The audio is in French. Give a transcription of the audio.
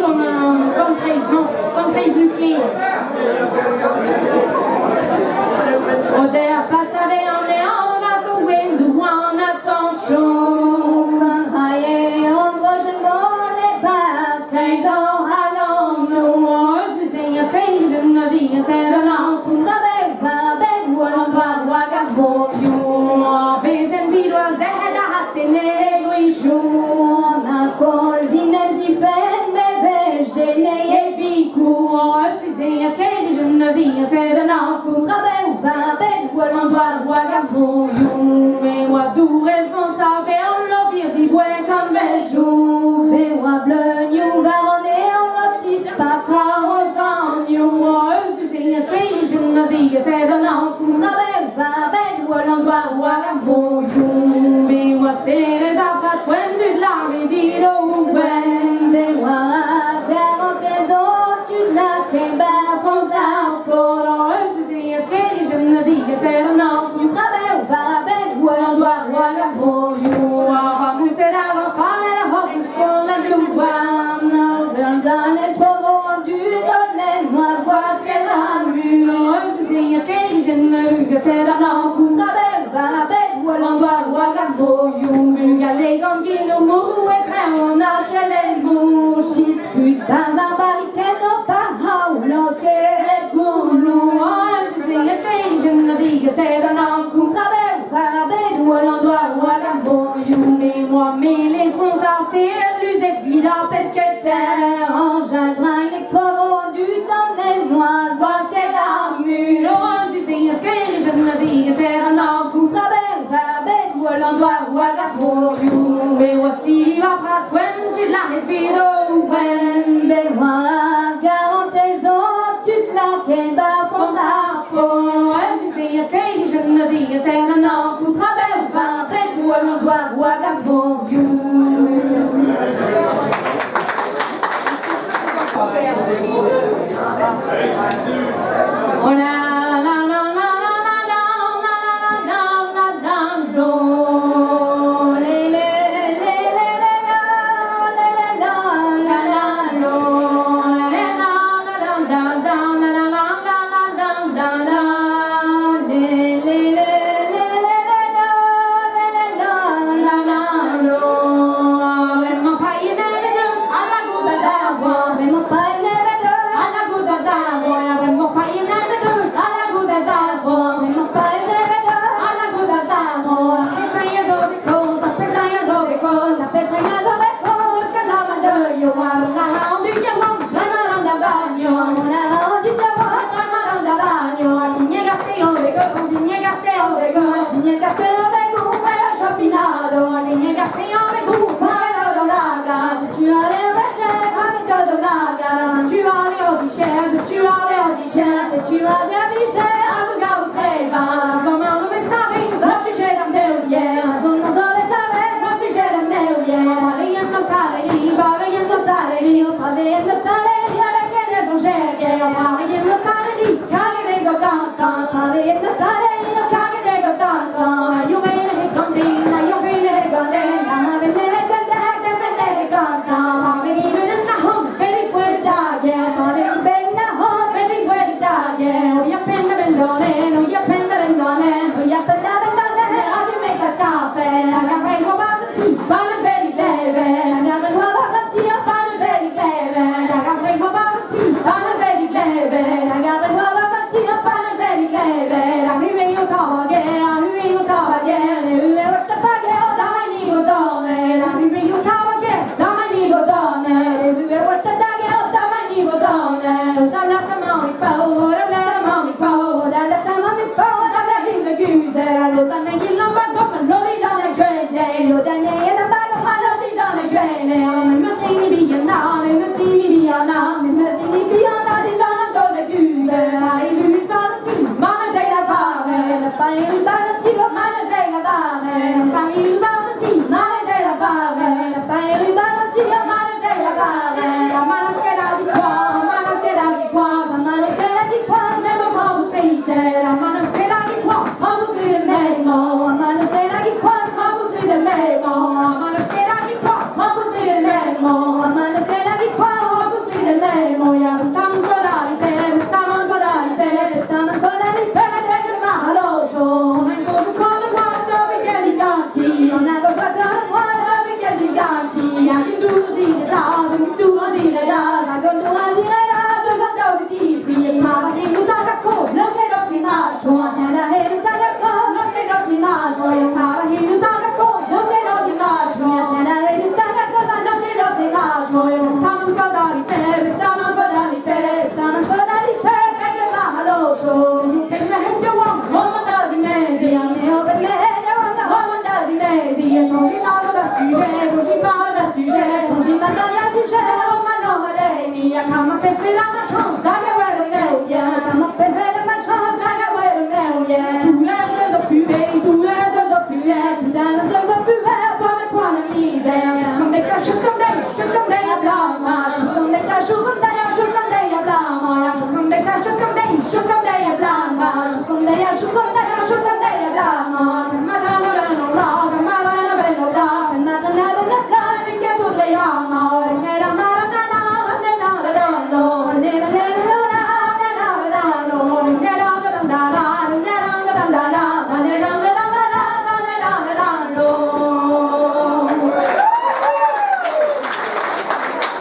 comme crise nucléaire. Och där passar vi on the on at the window, on attention. Quand railler en droit, je ne les passe, 13 ans allons nous. Je sais, je ne dis, c'est de l'encombre, avec pas bête, ou l'on doit voir gabo, you. Fais un bidois, c'est à hâter, les jours. On a col, vinem, si fait, bébé, je dénaye, bicou. Je sais, je ne dis, c'est de l'encombre, avec pas bête, ou l'on doit voir gabo, you. Mais moi, d'où rêvons, ça fait, on l'a viré, comme bel jour. Des rois bleus, nous varonner, on l'optise pas, car aux agneaux. Je sais, je ne dis, c'est de l'encombre, avec pas bête, ou l'on doit voir gabo, you. Mais moi, c'est le d'apat, fouenne de la rivière, ou ben, des rois, terre, tes autres, tu l'as, qu'un bas, fonce à encore. Je ne dis, c'est de l'encombre, avec pas bête, ou l'on doit voir gabo, you. Avant, nous, c'est la renfale, la robe, pour la louane. Dans les taureaux du dolé, moi, vois ce qu'elle a bu. Je ne dis, c'est de l'encombre, avec pas bête, ou l'on doit voir gabo, you. Les gants qui nous mourent, et très on achète les mouches. Dispute dans un barricade, nos parents, lorsque les boulons. Je ne dis, c'est de l'encombre, avec pas bête, ou l'on doit voir gabo, you. Mais moi, mais les fonds à terre, plus évident, parce que terre en jardin, les coraux du temps des noirs, vois ce qu'elle a mûr. Je ne dis, c'est de l'encombre, avec pas bête, ou l'on doit voir gabo, you. Mais voici ma prate, fouenne, tu l'as répido, fouenne. Mais moi, 40 ans, tu te l'as qu'elle va pour ça, pour. Je ne dis, c'est de l'encombre, avec pas bête, ou l'on doit voir gabo, you. Oh la la la la la la la la la la la lo. Le le le le le la le le la la la lo. Le la la la la la la la la la la. Le le le le le le la le le la la la lo. Vraiment pas y aller à la goutte d'azar, vraiment pas y aller à la goutte d'azar, vraiment pas y aller. Tu vas afficher un regard très bas. Sans main de saber, le sujet d'un dérouillère. Sans main de saber, le sujet d'un dérouillère. Rien de nostalgie, pas rien de nostalgie. Pas rien de nostalgie, avec les angers. Pas rien de nostalgie, car il est content. Pas rien de nostalgie, car il est content. You made it gondin, you made it gondin. I'm having it content, I'm having it content. I'm even in the home, very good dog. Yeah, I'm having it in the home, very good dog. Yeah, we are penna bendone, we are penna bendone, we are penna bendone. I can make us coffee. I got rain for bars and tea, bars very clever. I got rain for bars and tea, bars very clever. I got rain for bars and tea, bars very clever. I got rain for bars and tea, bars very clever. I'm here you talk again, I'm here you talk again. You ever what the fuck? Oh, that I need to do. I'm here you talk again, that I need to do. You ever what the fuck? Oh, that I need to do. That left the money power, that left the money power, that left the money power, that left him the goose. Låt den gilla vad kommer, låt dig down the drain. Låt den gilla vad kommer, låt dig down the drain. Vi måste in i byarna, vi måste in i byarna, vi måste in i byarna, det är en dålig goose. I huset till, mannen säger att vara, på huset till, mannen säger att vara, på huset till, mannen säger att vara, på huset till, mannen säger att vara. Mannen ska där vid kvar, mannen ska där vid kvar, mannen ska där vid kvar, men de har hos spiter, mannen ska där vid kvar, har hos vid mig, mannen ska där vid kvar, har hos vid mig, mannen ska där vid kvar, har hos vid mig. sujet, faut que j'y pense à sujet, faut que j'y m'attende à sujet. Oh ma nome dei mia, come pepe la ma chance, daga wero meu, yeah, come pepe la ma chance, daga wero meu, yeah. Tous les oiseaux pués, tous les oiseaux pués, tous les oiseaux pués, pas de point de misère. Comme des cachous comme des blâmes, comme des cachous comme des blâmes, comme des cachous comme des blâmes, comme des